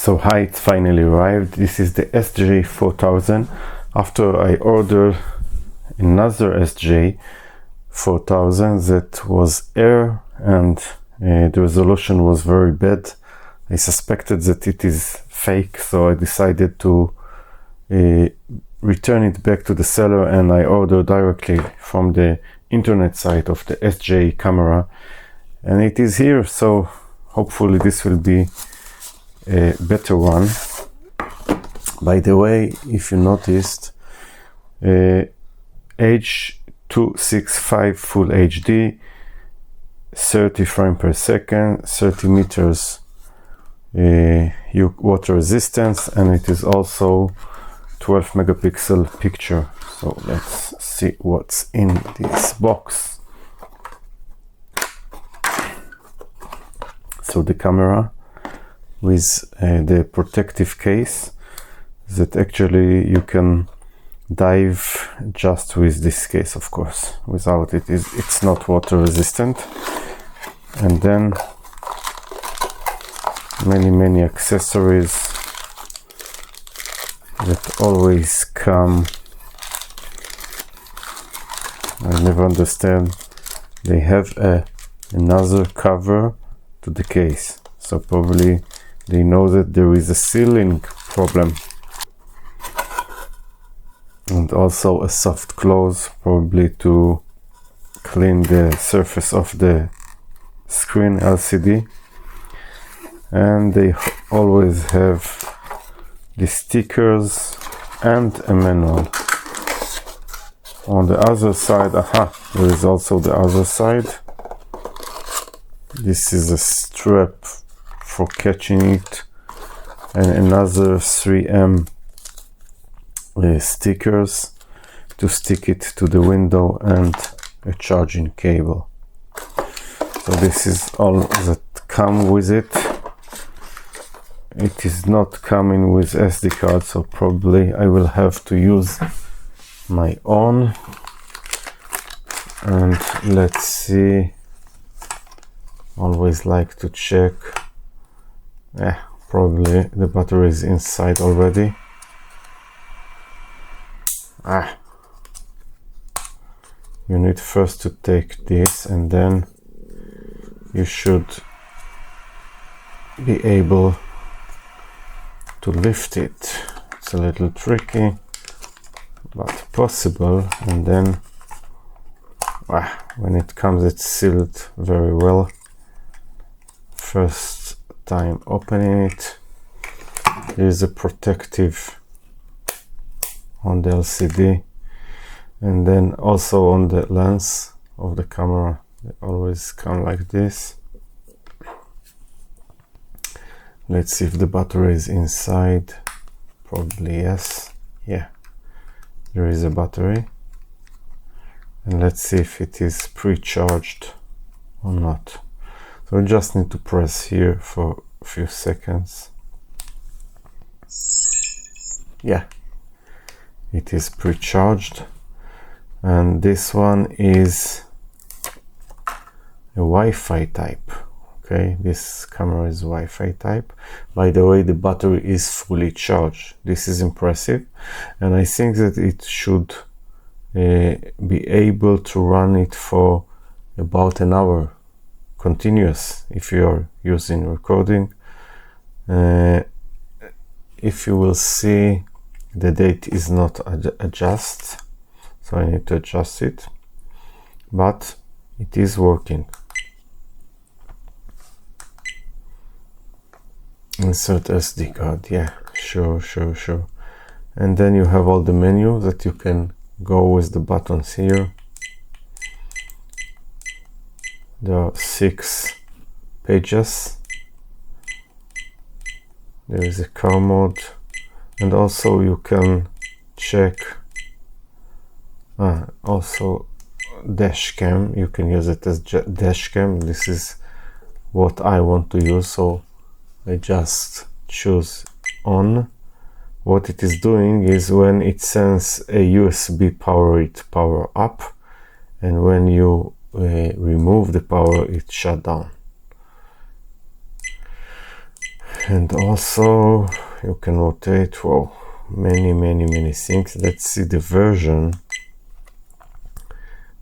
So hi, it's finally arrived. This is the SJ400. After I ordered another SJ4000 that was Air and the resolution was very bad. I suspected that it is fake, so I decided to return it back to the seller, and I ordered directly from the internet site of the SJ camera, and it is here. So hopefully this will be a better one. By the way, if you noticed, H.265 Full HD, 30 frames per second, 30 meters water resistance, and it is also 12 megapixel picture. So let's see what's in this box. So the camera with the protective case that actually you can dive just with this case, of course. Without it, it's not water resistant. And then many accessories that always come. I never understand. They have another cover to the case, so probably they know that there is a sealing problem. And also a soft close, probably to clean the surface of the screen LCD. And they always have the stickers and a manual. On the other side, there is also the other side. This is a strap for catching it, and another 3M stickers to stick it to the window, and a charging cable. So this is all that come with it. It is not coming with SD card, so probably I will have to use my own. And let's see, always like to check. Probably the battery is inside already. You need first to take this, and then you should be able to lift it. It's a little tricky, but possible. And then when it comes, it's sealed very well. First time opening it, there is a protective on the LCD, and then also on the lens of the camera. They always come like this. Let's see if the battery is inside. Probably yes. Yeah, there is a battery. And let's see if it is pre-charged or not. So I just need to press here for a few seconds. Yeah, it is pre-charged. And this one is a Wi-Fi type. Okay, this camera is Wi-Fi type. By the way, the battery is fully charged. This is impressive, and I think that it should be able to run it for about an hour continuous if you are using recording. If you will see, the date is not adjust, so I need to adjust it, but it is working. Insert SD card, yeah, sure. And then you have all the menu that you can go with the buttons here. There are 6 pages. There is a car mode, and also you can check also dash cam. You can use it as dash cam. This is what I want to use, so I just choose on. What it is doing is, when it sends a USB power, it power up, and when you remove the power, it shut down. And also you can rotate, whoa, many things. Let's see the version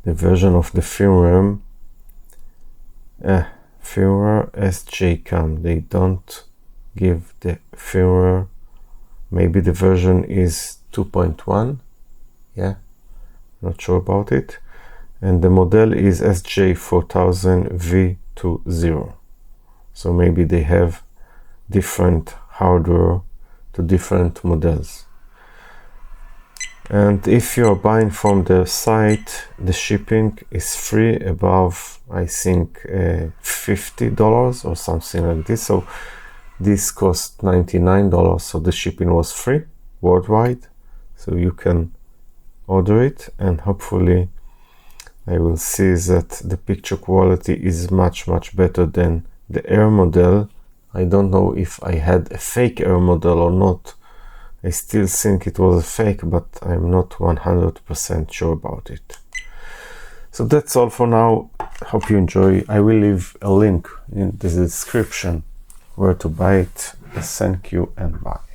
of the firmware. Firmware SJ400. They don't give the firmware. Maybe the version is 2.1. Yeah, not sure about it. And the model is SJ40001 So maybe they have different hardware to different models. And if you're buying from the site, the shipping is free above, I think, $50 or something like this. So this cost $99, so the shipping was free worldwide. So you can order it, and hopefully I will see that the picture quality is much better than the Air model. I don't know if I had a fake Air model or not. I still think it was a fake, but I'm not 100% sure about it. So that's all for now. Hope you enjoy. I will leave a link in the description where to buy it. Thank you and bye.